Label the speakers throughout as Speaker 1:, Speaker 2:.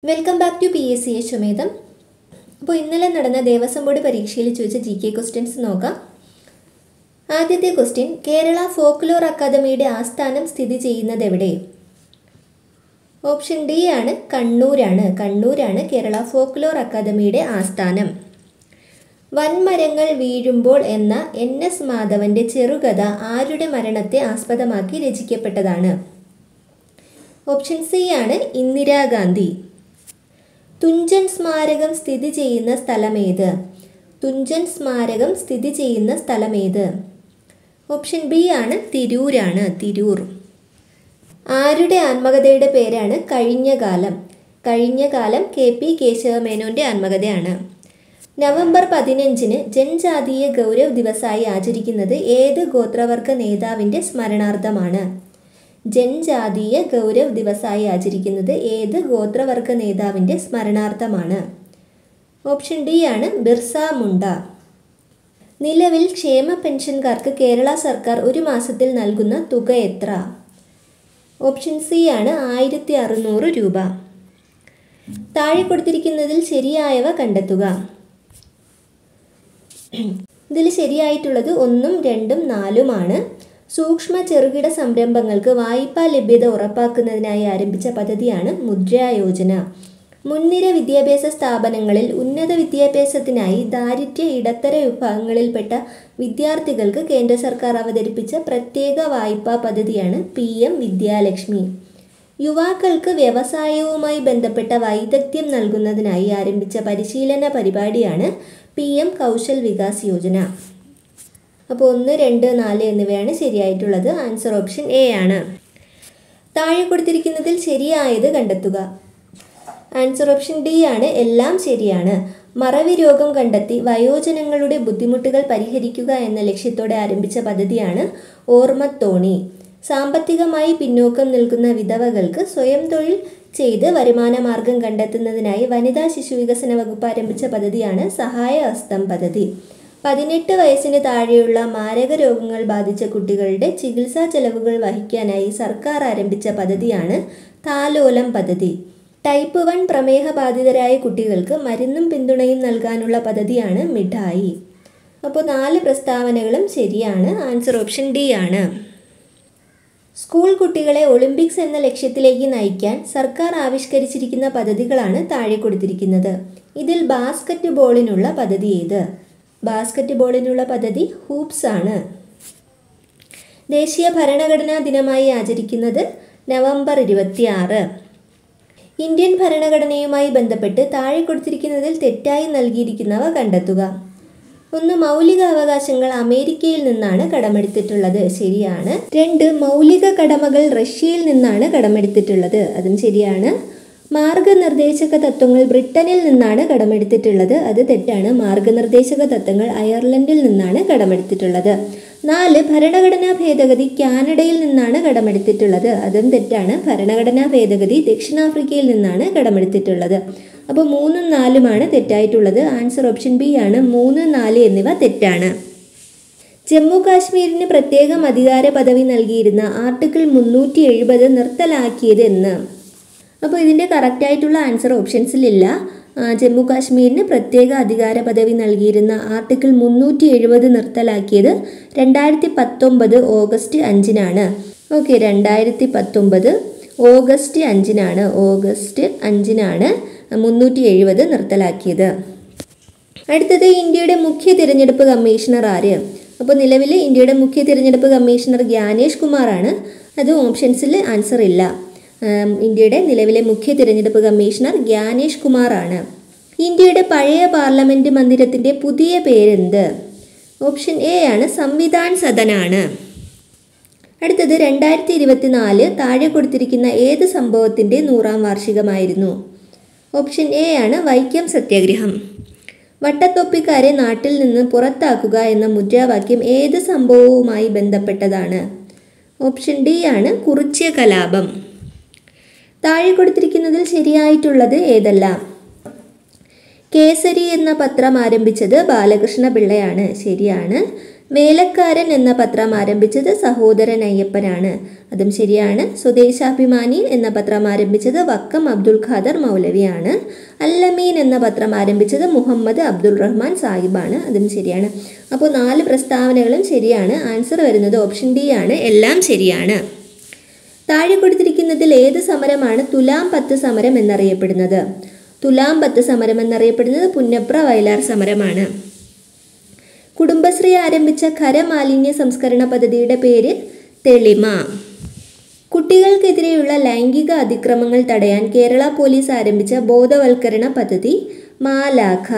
Speaker 1: Welcome back to PSC അശ്വമേധം. അപ്പോൾ ഇന്നലെ നടന്ന ദേവസ്വം ബോർഡ് പരീക്ഷയിൽ ചോദിച്ച GK ക്വസ്റ്റ്യൻസ് നോക്കാം. ആദ്യത്തെ ക്വസ്റ്റ്യൻ, കേരള ഫോക്ലോർ അക്കാദമിയുടെ ആസ്ഥാനം സ്ഥിതി ചെയ്യുന്നത് എവിടെ? ഓപ്ഷൻ ഡി ആണ്, കണ്ണൂരാണ് കേരള ഫോക്ലോർ അക്കാദമിയുടെ ആസ്ഥാനം. വൻമരങ്ങൾ വീഴുമ്പോൾ എന്ന NS മാധവന്റെ ചെറുകഥ ആരുടെ മരണത്തെ ആസ്പദമാക്കി രചിക്കപ്പെട്ടതാണ്? ഓപ്ഷൻ സി ആണ്, ഇന്ദിരാഗാന്ധി. തുഞ്ചൻ സ്മാരകം സ്ഥിതി ചെയ്യുന്ന സ്ഥലമേത്? ഓപ്ഷൻ ബി ആണ്, തിരൂർ. ആരുടെ ആത്മകഥയുടെ പേരാണ് കഴിഞ്ഞകാലം? KP കേശവമേനോന്റെ ആത്മകഥയാണ്. നവംബർ 15 ജൻജാതീയ ഗൗരവ് ദിവസായി ആചരിക്കുന്നത് ഏത് ഗോത്രവർഗ നേതാവിൻ്റെ സ്മരണാർത്ഥമാണ്? ജൻജാതീയ ഗൗരവ് ദിവസായി ആചരിക്കുന്നത് ഏത് ഗോത്രവർഗ നേതാവിൻ്റെ സ്മരണാർത്ഥമാണ്? ഓപ്ഷൻ ഡി ആണ്, ബിർസ മുണ്ട. നിലവിൽ ക്ഷേമ പെൻഷൻകാർക്ക് കേരള സർക്കാർ ഒരു മാസത്തിൽ നൽകുന്ന തുക എത്ര? ഓപ്ഷൻ സി ആണ്, 1600 രൂപ. താഴെ കൊടുത്തിരിക്കുന്നതിൽ ശരിയായവ കണ്ടെത്തുക. ഇതിൽ ശരിയായിട്ടുള്ളത് 1, 2, 4 സൂക്ഷ്മ ചെറുകിട സംരംഭങ്ങൾക്ക് വായ്പാ ലഭ്യത ഉറപ്പാക്കുന്നതിനായി ആരംഭിച്ച പദ്ധതിയാണ് മുദ്രാ യോജന. മുൻനിര വിദ്യാഭ്യാസ സ്ഥാപനങ്ങളിൽ ഉന്നത വിദ്യാഭ്യാസത്തിനായി ദാരിദ്ര്യ ഇടത്തര വിഭാഗങ്ങളിൽപ്പെട്ട വിദ്യാർത്ഥികൾക്ക് കേന്ദ്ര സർക്കാർ അവതരിപ്പിച്ച പ്രത്യേക വായ്പാ പദ്ധതിയാണ് PM വിദ്യാലക്ഷ്മി. യുവാക്കൾക്ക് വ്യവസായവുമായി ബന്ധപ്പെട്ട വൈദഗ്ധ്യം നൽകുന്നതിനായി ആരംഭിച്ച പരിശീലന പരിപാടിയാണ് PM കൗശൽ വികാസ് യോജന. അപ്പോൾ 1, 2, 4 എന്നിവയാണ് ശരിയായിട്ടുള്ളത്. ആൻസർ ഓപ്ഷൻ എ ആണ്. താഴെ കൊടുത്തിരിക്കുന്നതിൽ ശരിയായത് കണ്ടെത്തുക. ആൻസർ ഓപ്ഷൻ ഡി ആണ്, എല്ലാം ശരിയാണ്. മറവി രോഗം കണ്ടെത്തി വയോജനങ്ങളുടെ ബുദ്ധിമുട്ടുകൾ പരിഹരിക്കുക എന്ന ലക്ഷ്യത്തോടെ ആരംഭിച്ച പദ്ധതിയാണ് ഓർമ്മത്തോണി. സാമ്പത്തികമായി പിന്നോക്കം നിൽക്കുന്ന വിധവകൾക്ക് സ്വയം തൊഴിൽ ചെയ്ത് വരുമാന മാർഗം കണ്ടെത്തുന്നതിനായി വനിതാ ശിശു വികസന വകുപ്പ് ആരംഭിച്ച പദ്ധതിയാണ് സഹായഹസ്തം പദ്ധതി. 18 വയസ്സിന് താഴെയുള്ള മാരക രോഗങ്ങൾ ബാധിച്ച കുട്ടികളുടെ ചികിത്സാ ചെലവുകൾ വഹിക്കാനായി സർക്കാർ ആരംഭിച്ച പദ്ധതിയാണ് താലോലം പദ്ധതി. ടൈപ്പ് 1 പ്രമേഹ ബാധിതരായ കുട്ടികൾക്ക് മരുന്നും പിന്തുണയും നൽകാനുള്ള പദ്ധതിയാണ് മിഠായി. അപ്പോൾ 4 പ്രസ്താവനകളും ശരിയാണ്. ആൻസർ ഓപ്ഷൻ ഡി ആണ്. സ്കൂൾ കുട്ടികളെ ഒളിമ്പിക്സ് എന്ന ലക്ഷ്യത്തിലേക്ക് നയിക്കാൻ സർക്കാർ ആവിഷ്കരിച്ചിരിക്കുന്ന പദ്ധതികളാണ് താഴെ കൊടുത്തിരിക്കുന്നത്. ഇതിൽ ബാസ്കറ്റ് ബോളിനുള്ള പദ്ധതി ഏത്? ബാസ്കറ്റ് ബോളിനുള്ള പദ്ധതി ഹൂപ്സ് ആണ്. ദേശീയ ഭരണഘടനാ ദിനമായി ആചരിക്കുന്നത് നവംബർ 26. ഇന്ത്യൻ ഭരണഘടനയുമായി ബന്ധപ്പെട്ട് താഴെ കൊടുത്തിരിക്കുന്നതിൽ തെറ്റായി നൽകിയിരിക്കുന്നവ കണ്ടെത്തുക. 1, മൗലിക അവകാശങ്ങൾ അമേരിക്കയിൽ നിന്നാണ് കടമെടുത്തിട്ടുള്ളത്. ശരിയാണ്. 2, മൗലിക കടമകൾ റഷ്യയിൽ നിന്നാണ് കടമെടുത്തിട്ടുള്ളത്. അതും ശരിയാണ്. മാർഗനിർദ്ദേശക തത്വങ്ങൾ ബ്രിട്ടനിൽ നിന്നാണ് കടമെടുത്തിട്ടുള്ളത്. അത് തെറ്റാണ്. മാർഗനിർദ്ദേശക തത്വങ്ങൾ അയർലൻഡിൽ നിന്നാണ് കടമെടുത്തിട്ടുള്ളത്. 4, ഭരണഘടനാ ഭേദഗതി കാനഡയിൽ നിന്നാണ് കടമെടുത്തിട്ടുള്ളത്. അതും തെറ്റാണ്. ഭരണഘടനാ ഭേദഗതി ദക്ഷിണാഫ്രിക്കയിൽ നിന്നാണ് കടമെടുത്തിട്ടുള്ളത്. അപ്പോൾ 3ഉം 4ഉമാണ് തെറ്റായിട്ടുള്ളത്. ആൻസർ ഓപ്ഷൻ ബി ആണ്. 3, 4 എന്നിവ തെറ്റാണ്. ജമ്മു കാശ്മീരിന് പ്രത്യേകം അധികാര പദവി നൽകിയിരുന്ന ആർട്ടിക്കിൾ 370 നിർത്തലാക്കിയത് എന്ന്? അപ്പോൾ ഇതിൻ്റെ കറക്റ്റായിട്ടുള്ള ആൻസർ ഓപ്ഷൻസിലില്ല. ജമ്മു കാശ്മീരിന് പ്രത്യേക അധികാര പദവി നൽകിയിരുന്ന ആർട്ടിക്കിൾ 370 നിർത്തലാക്കിയത് 2019 ഓഗസ്റ്റ് 5-നാണ്. ഓക്കെ, 2019 ഓഗസ്റ്റ് 5-നാണ്. ഓഗസ്റ്റ് 5-നാണ് 370 നിർത്തലാക്കിയത്. അടുത്തത്, ഇന്ത്യയുടെ മുഖ്യ തിരഞ്ഞെടുപ്പ് കമ്മീഷണർ ആര്? അപ്പോൾ നിലവിൽ ഇന്ത്യയുടെ മുഖ്യ തിരഞ്ഞെടുപ്പ് കമ്മീഷണർ ജ്ഞാനേഷ് കുമാറാണ്. അത് ഓപ്ഷൻസിൽ ആൻസർ ഇല്ല. ഇന്ത്യയുടെ നിലവിലെ മുഖ്യ തിരഞ്ഞെടുപ്പ് കമ്മീഷണർ ജ്ഞാനേഷ് കുമാറാണ്. ഇന്ത്യയുടെ പഴയ പാർലമെൻറ്റ് മന്ദിരത്തിൻ്റെ പുതിയ പേരെന്ത്? ഓപ്ഷൻ എ ആണ്, സംവിധാൻ സദനാണ്. അടുത്തത്, 2024 താഴെ കൊടുത്തിരിക്കുന്ന ഏത് സംഭവത്തിൻ്റെ 100ാം വാർഷികമായിരുന്നു? ഓപ്ഷൻ എ ആണ്, വൈക്കം സത്യാഗ്രഹം. വട്ടത്തൊപ്പിക്കാരെ നാട്ടിൽ നിന്ന് പുറത്താക്കുക എന്ന മുദ്രാവാക്യം ഏത് സംഭവവുമായി ബന്ധപ്പെട്ടതാണ്? ഓപ്ഷൻ ഡി ആണ്, കുറിച്യ കലാപം. താഴെ കൊടുത്തിരിക്കുന്നതിൽ ശരിയായിട്ടുള്ളത് ഏതെല്ലാം? കേസരി എന്ന പത്രം ആരംഭിച്ചത് ബാലകൃഷ്ണ പിള്ളയാണ്. ശരിയാണ്. വേലക്കാരൻ എന്ന പത്രം ആരംഭിച്ചത് സഹോദരൻ അയ്യപ്പനാണ്. അതും ശരിയാണ്. സ്വദേശാഭിമാനി എന്ന പത്രം ആരംഭിച്ചത് വക്കം അബ്ദുൽ ഖാദർ മൗലവിയാണ്. അല്ലമീൻ എന്ന പത്രം ആരംഭിച്ചത് മുഹമ്മദ് അബ്ദുൾ റഹ്മാൻ സാഹിബാണ്. അതും ശരിയാണ്. അപ്പോൾ 4 പ്രസ്താവനകളും ശരിയാണ്. ആൻസർ വരുന്നത് ഓപ്ഷൻ ഡി ആണ്. എല്ലാം ശരിയാണ്. താഴെ കൊടുത്തിരിക്കുന്നതിൽ ഏത് സമരമാണ് തുലാം 10 സമരം എന്നറിയപ്പെടുന്നത്? തുലാം 10 സമരം എന്നറിയപ്പെടുന്നത് പുന്നപ്ര വയലാർ സമരമാണ്. കുടുംബശ്രീ ആരംഭിച്ച ഖരമാലിന്യ സംസ്കരണ പദ്ധതിയുടെ പേര് തെളിമ. കുട്ടികൾക്കെതിരെയുള്ള ലൈംഗിക അതിക്രമങ്ങൾ തടയാൻ കേരള പോലീസ് ആരംഭിച്ച ബോധവൽക്കരണ പദ്ധതി മാലാഖ.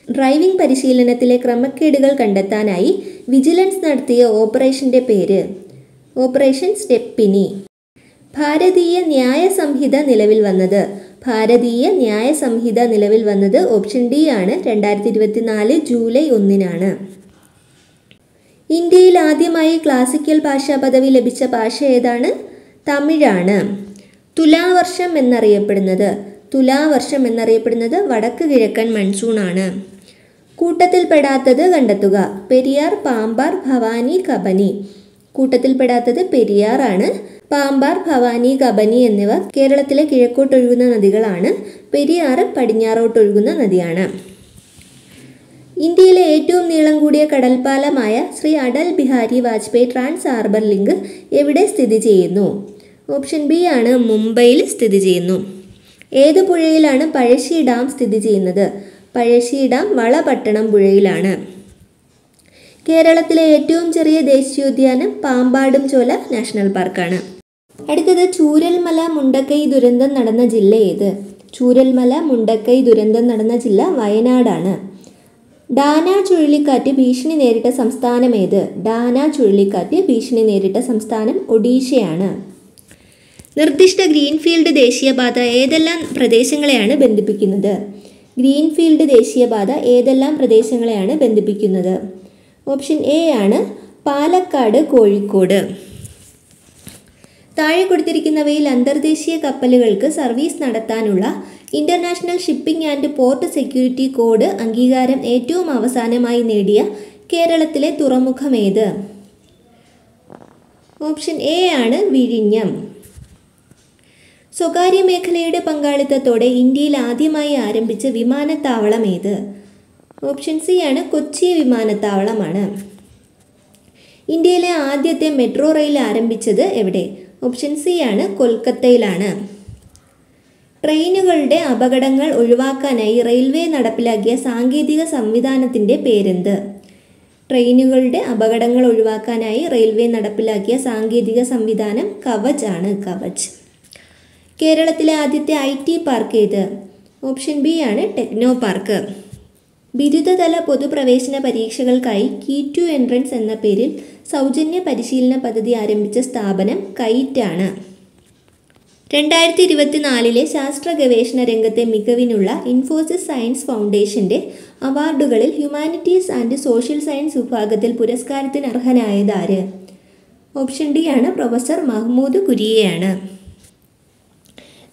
Speaker 1: ഡ്രൈവിംഗ് പരിശീലനത്തിലെ ക്രമക്കേടുകൾ കണ്ടെത്താനായി വിജിലൻസ് നടത്തിയ ഓപ്പറേഷന്റെ പേര് ഓപ്പറേഷൻ സ്റ്റെപ്പിനി. ഭാരതീയ ന്യായ സംഹിത നിലവിൽ വന്നത്? ഭാരതീയ ന്യായ സംഹിത നിലവിൽ വന്നത് ഓപ്ഷൻ ഡി ആണ്. 2024 ജൂലൈ 1 ഇന്ത്യയിൽ ആദ്യമായി ക്ലാസിക്കൽ ഭാഷാ പദവി ലഭിച്ച ഭാഷ ഏതാണ്? തമിഴാണ്. തുലാവർഷം എന്നറിയപ്പെടുന്നത് വടക്ക് കിഴക്കൻ മൺസൂണാണ്. കൂട്ടത്തിൽപ്പെടാത്തത് കണ്ടെത്തുക. പെരിയാർ, പാമ്പാർ, ഭവാനി, കബനി. കൂട്ടത്തിൽപ്പെടാത്തത് പെരിയാർ ആണ്. പാമ്പാർ, ഭവാനി, കബനി എന്നിവ കേരളത്തിലെ കിഴക്കോട്ടൊഴുകുന്ന നദികളാണ്. പെരിയാർ പടിഞ്ഞാറോട്ടൊഴുകുന്ന നദിയാണ്. ഇന്ത്യയിലെ ഏറ്റവും നീളം കൂടിയ കടൽപ്പാലമായ Shri Atal Bihari Vajpayee trans harbour link എവിടെ സ്ഥിതി ചെയ്യുന്നു? ഓപ്ഷൻ ബി ആണ്. മുംബൈയിൽ സ്ഥിതി ചെയ്യുന്നു. ഏത് പുഴയിലാണ് പഴശ്ശി ഡാം സ്ഥിതി ചെയ്യുന്നത്? പഴശ്ശി ഡാം വളപട്ടണം പുഴയിലാണ്. കേരളത്തിലെ ഏറ്റവും ചെറിയ ദേശീയോദ്യാനം പാമ്പാടും ചോല നാഷണൽ പാർക്കാണ്. അടുത്തത് ചൂരൽമല മുണ്ടക്കൈ ദുരന്തം നടന്ന ജില്ല ഏത്? ചൂരൽമല മുണ്ടക്കൈ ദുരന്തം നടന്ന ജില്ല വയനാടാണ്. ഡാന ചുഴലിക്കാറ്റ് ഭീഷണി നേരിട്ട സംസ്ഥാനം ഏത്? ഡാന ചുഴലിക്കാറ്റ് ഭീഷണി നേരിട്ട സംസ്ഥാനം ഒഡീഷയാണ്. നിർദ്ദിഷ്ട ഗ്രീൻഫീൽഡ് ദേശീയപാത ഏതെല്ലാം പ്രദേശങ്ങളെയാണ് ബന്ധിപ്പിക്കുന്നത്? ഗ്രീൻഫീൽഡ് ദേശീയപാത ഏതെല്ലാം പ്രദേശങ്ങളെയാണ് ബന്ധിപ്പിക്കുന്നത്? ഓപ്ഷൻ എ ആണ്. പാലക്കാട്, കോഴിക്കോട്. താഴെ കൊടുത്തിരിക്കുന്നവയിൽ അന്തർദേശീയ കപ്പലുകൾക്ക് സർവീസ് നടത്താനുള്ള international shipping and port security code അംഗീകാരം ഏറ്റവും അവസാനമായി നേടിയ കേരളത്തിലെ തുറമുഖം ഏത്? ഓപ്ഷൻ എ ആണ്. വിഴിഞ്ഞം. സ്വകാര്യ മേഖലയുടെ പങ്കാളിത്തത്തോടെ ഇന്ത്യയിൽ ആദ്യമായി ആരംഭിച്ച വിമാനത്താവളം ഏത്? ഓപ്ഷൻ സി ആണ്. കൊച്ചി വിമാനത്താവളമാണ്. ഇന്ത്യയിലെ ആദ്യത്തെ മെട്രോ റെയിൽ ആരംഭിച്ചത് എവിടെ? ഓപ്ഷൻ സി ആണ്. കൊൽക്കത്തയിലാണ്. ട്രെയിനുകളുടെ അപകടങ്ങൾ ഒഴിവാക്കാനായി റെയിൽവേ നടപ്പിലാക്കിയ സാങ്കേതിക സംവിധാനത്തിൻ്റെ പേരെന്ത്? ട്രെയിനുകളുടെ അപകടങ്ങൾ ഒഴിവാക്കാനായി റെയിൽവേ നടപ്പിലാക്കിയ സാങ്കേതിക സംവിധാനം കവച് ആണ്. കവച്. കേരളത്തിലെ ആദ്യത്തെ IT പാർക്ക് ഏത്? ഓപ്ഷൻ ബി ആണ്. ടെക്നോ പാർക്ക്. ബിരുദതല പൊതുപ്രവേശന പരീക്ഷകൾക്കായി കീ ടു എൻട്രൻസ് എന്ന പേരിൽ സൗജന്യ പരിശീലന പദ്ധതി ആരംഭിച്ച സ്ഥാപനം കൈറ്റ് ആണ്. 2024 ശാസ്ത്ര ഗവേഷണ രംഗത്തെ മികവിനുള്ള ഇൻഫോസിസ് സയൻസ് ഫൗണ്ടേഷന്റെ അവാർഡുകളിൽ ഹ്യൂമാനിറ്റീസ് ആൻഡ് സോഷ്യൽ സയൻസ് വിഭാഗത്തിൽ പുരസ്കാരത്തിന് അർഹനായത് ആര്? ഓപ്ഷൻ ഡി ആണ്. പ്രൊഫസർ മഹ്മൂദ് കുരിയയാണ്.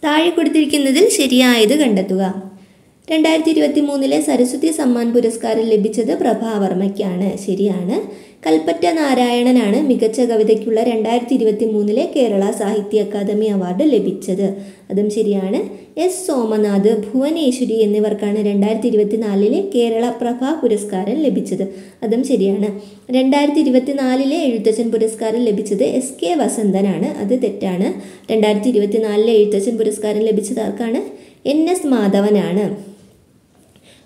Speaker 1: താഴെ കൊടുത്തിരിക്കുന്നതിൽ ശരിയായത് കണ്ടെത്തുക. 2023 സരസ്വതി സമ്മാൻ പുരസ്കാരം ലഭിച്ചത് പ്രഭാവർമ്മയ്ക്കാണ്. ശരിയാണ്. കൽപ്പറ്റ നാരായണനാണ് മികച്ച കവിതയ്ക്കുള്ള 2023 കേരള സാഹിത്യ അക്കാദമി അവാർഡ് ലഭിച്ചത്. അതും ശരിയാണ്. എസ് സോമനാഥ്, ഭുവനേശ്വരി എന്നിവർക്കാണ് 2024 കേരള പ്രഭ പുരസ്കാരം ലഭിച്ചത്. അതും ശരിയാണ്. 2024 എഴുത്തച്ഛൻ പുരസ്കാരം ലഭിച്ചത് SK വസന്തനാണ്. അത് തെറ്റാണ്. 2024 എഴുത്തച്ഛൻ പുരസ്കാരം ലഭിച്ചത് ആർക്കാണ്? NS മാധവനാണ്.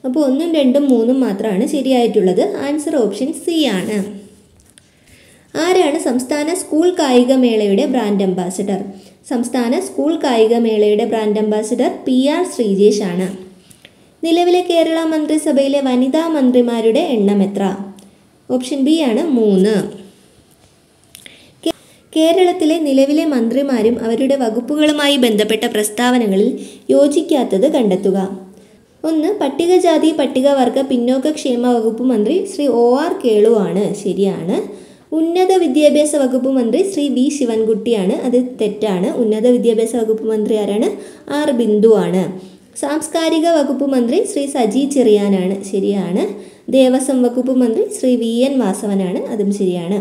Speaker 1: അപ്പോൾ 1, 2, 3 മാത്രമാണ് ശരിയായിട്ടുള്ളത്. ആൻസർ ഓപ്ഷൻ സി ആണ്. ആരാണ് സംസ്ഥാന സ്കൂൾ കായികമേളയുടെ ബ്രാൻഡ് അംബാസിഡർ? സംസ്ഥാന സ്കൂൾ കായികമേളയുടെ ബ്രാൻഡ് അംബാസിഡർ PR ശ്രീജേഷ് ആണ്. നിലവിലെ കേരള മന്ത്രിസഭയിലെ വനിതാ മന്ത്രിമാരുടെ എണ്ണം എത്ര? ഓപ്ഷൻ ബി ആണ്. 3. കേരളത്തിലെ നിലവിലെ മന്ത്രിമാരും അവരുടെ വകുപ്പുകളുമായി ബന്ധപ്പെട്ട പ്രസ്താവനകളിൽ യോജിക്കാത്തത് കണ്ടെത്തുക. 1. പട്ടികജാതി പട്ടികവർഗ പിന്നോക്കക്ഷേമ വകുപ്പ് മന്ത്രി ശ്രീ OR കേളു ആണ്. ശരിയാണ്. ഉന്നത വിദ്യാഭ്യാസ വകുപ്പ് മന്ത്രി ശ്രീ V ശിവൻകുട്ടിയാണ്. അത് തെറ്റാണ്. ഉന്നത വിദ്യാഭ്യാസ വകുപ്പ് മന്ത്രി ആരാണ്? R ബിന്ദു ആണ്. സാംസ്കാരിക വകുപ്പ് മന്ത്രി ശ്രീ സജി ചെറിയാനാണ്, ശരിയാണ്. ദേവസ്വം വകുപ്പ് മന്ത്രി ശ്രീ VN വാസവനാണ്, അതും ശരിയാണ്.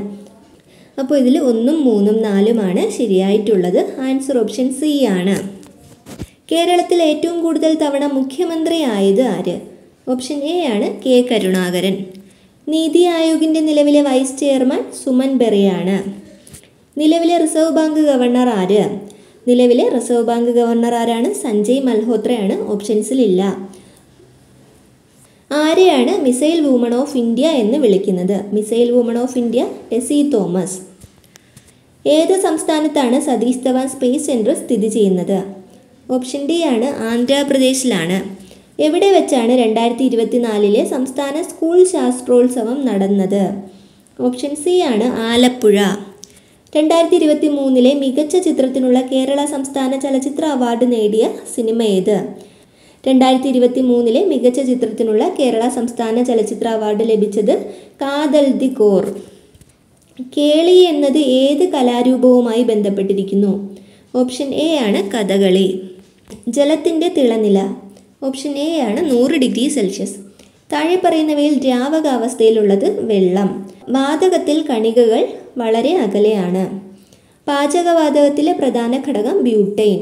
Speaker 1: അപ്പോൾ ഇതിൽ 1, 3, 4 ശരിയായിട്ടുള്ളത്. ആൻസർ ഓപ്ഷൻ സി ആണ്. കേരളത്തിൽ ഏറ്റവും കൂടുതൽ തവണ മുഖ്യമന്ത്രി ആയത് ആര്? ഓപ്ഷൻ എ ആണ് കെ കരുണാകരൻ. നീതി ആയോഗിൻ്റെ നിലവിലെ വൈസ് ചെയർമാൻ സുമൻ ബെറിയാണ്. നിലവിലെ റിസർവ് ബാങ്ക് ഗവർണർ ആര്? നിലവിലെ റിസർവ് ബാങ്ക് ഗവർണർ ആരാണ്? സഞ്ജയ് മൽഹോത്രയാണ്. ഓപ്ഷൻസിലില്ല. ആരെയാണ് മിസൈൽ വുമൺ ഓഫ് ഇന്ത്യ എന്ന് വിളിക്കുന്നത്? Missile woman of India Tessy Thomas. ഏത് സംസ്ഥാനത്താണ് സതീഷ് ധവാൻ സ്പേസ് സെൻറ്റർ സ്ഥിതി ചെയ്യുന്നത്? ഓപ്ഷൻ ഡി ആണ് ആന്ധ്രാപ്രദേശിലാണ്. എവിടെ വെച്ചാണ് 2024 സംസ്ഥാന സ്കൂൾ ശാസ്ത്രോത്സവം നടന്നത്? ഓപ്ഷൻ സി ആണ് ആലപ്പുഴ. 2023 മികച്ച ചിത്രത്തിനുള്ള കേരള സംസ്ഥാന ചലച്ചിത്ര അവാർഡ് നേടിയ സിനിമ ഏത്? 2023 മികച്ച ചിത്രത്തിനുള്ള കേരള സംസ്ഥാന ചലച്ചിത്ര അവാർഡ് ലഭിച്ചത് കാതൽ ദി കോർ. കേളി എന്നത് ഏത് കലാരൂപവുമായി ബന്ധപ്പെട്ടിരിക്കുന്നു? ഓപ്ഷൻ എ ആണ് കഥകളി. ജലത്തിൻ്റെ തിളനില? ഓപ്ഷൻ എ ആണ് 100 ഡിഗ്രി സെൽഷ്യസ്. താഴെ പറയുന്നവയിൽ ദ്രാവകാവസ്ഥയിലുള്ളത് വെള്ളം. വാതകത്തിൽ കണികകൾ വളരെ അകലെയാണ്. പാചകവാതകത്തിലെ പ്രധാന ഘടകം ബ്യൂട്ടൈൻ.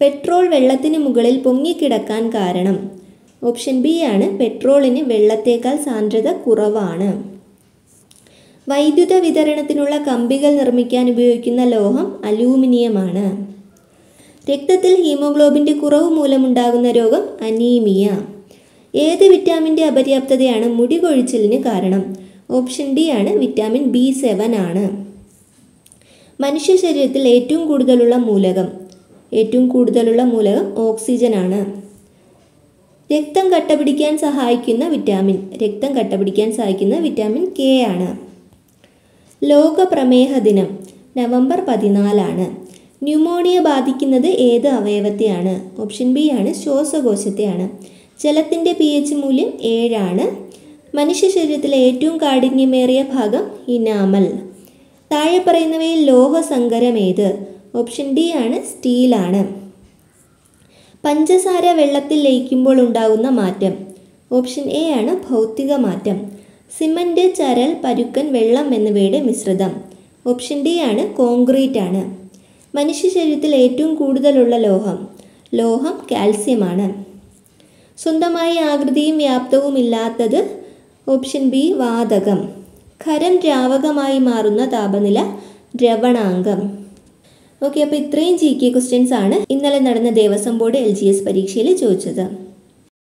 Speaker 1: പെട്രോൾ വെള്ളത്തിന് മുകളിൽ പൊങ്ങിക്കിടക്കാൻ കാരണം? ഓപ്ഷൻ ബി ആണ് പെട്രോളിന് വെള്ളത്തേക്കാൾ സാന്ദ്രത കുറവാണ്. വൈദ്യുത വിതരണത്തിനുള്ള കമ്പികൾ നിർമ്മിക്കാൻ ഉപയോഗിക്കുന്ന ലോഹം അലൂമിനിയമാണ്. രക്തത്തിൽ ഹീമോഗ്ലോബിൻ്റെ കുറവ് മൂലമുണ്ടാകുന്ന രോഗം അനീമിയ. ഏത് വിറ്റാമിൻ്റെ അപര്യാപ്തതയാണ് മുടി കൊഴിച്ചിലിന് കാരണം? ഓപ്ഷൻ ഡി ആണ് വിറ്റാമിൻ B7 ആണ്. മനുഷ്യ ശരീരത്തിൽ ഏറ്റവും കൂടുതലുള്ള മൂലകം? ഏറ്റവും കൂടുതലുള്ള മൂലകം ഓക്സിജൻ ആണ്. രക്തം കട്ടപിടിക്കാൻ സഹായിക്കുന്ന വിറ്റാമിൻ? രക്തം കട്ടപിടിക്കാൻ സഹായിക്കുന്ന വിറ്റാമിൻ K ആണ്. ലോക പ്രമേഹ ദിനം നവംബർ 14 ന്യൂമോണിയ ബാധിക്കുന്നത് ഏത് അവയവത്തെയാണ്? ഓപ്ഷൻ ബി ആണ് ശ്വാസകോശത്തെയാണ്. ജലത്തിൻ്റെ pH മൂല്യം 7 ആണ്. മനുഷ്യ ശരീരത്തിലെ ഏറ്റവും കാഠിന്യമേറിയ ഭാഗം ഇനാമൽ. താഴെ പറയുന്നവയിൽ ലോഹസങ്കരം ഏത്? ഓപ്ഷൻ ഡി ആണ് സ്റ്റീലാണ്. പഞ്ചസാര വെള്ളത്തിൽ ലയിക്കുമ്പോൾ ഉണ്ടാകുന്ന മാറ്റം? ഓപ്ഷൻ എ ആണ് ഭൗതിക മാറ്റം. സിമന്റ്, ചരൽ, പരുക്കൻ, വെള്ളം എന്നിവയുടെ മിശ്രിതം? ഓപ്ഷൻ ഡി ആണ് കോൺക്രീറ്റ് ആണ്. മനുഷ്യ ശരീരത്തിൽ ഏറ്റവും കൂടുതലുള്ള ലോഹം? ലോഹം കാൽസ്യമാണ്. സ്വന്തമായി ആകൃതിയും വ്യാപ്തവും ഇല്ലാത്തത്? ഓപ്ഷൻ ബി വാതകം. ഖരം ദ്രാവകമായി മാറുന്ന താപനില? ദ്രവണാങ്കം. ഓക്കെ, അപ്പോൾ ഇത്രയും GK ക്വസ്റ്റ്യൻസ് ആണ് ഇന്നലെ നടന്ന ദേവസ്വം ബോർഡ് LGS പരീക്ഷയിൽ ചോദിച്ചത്.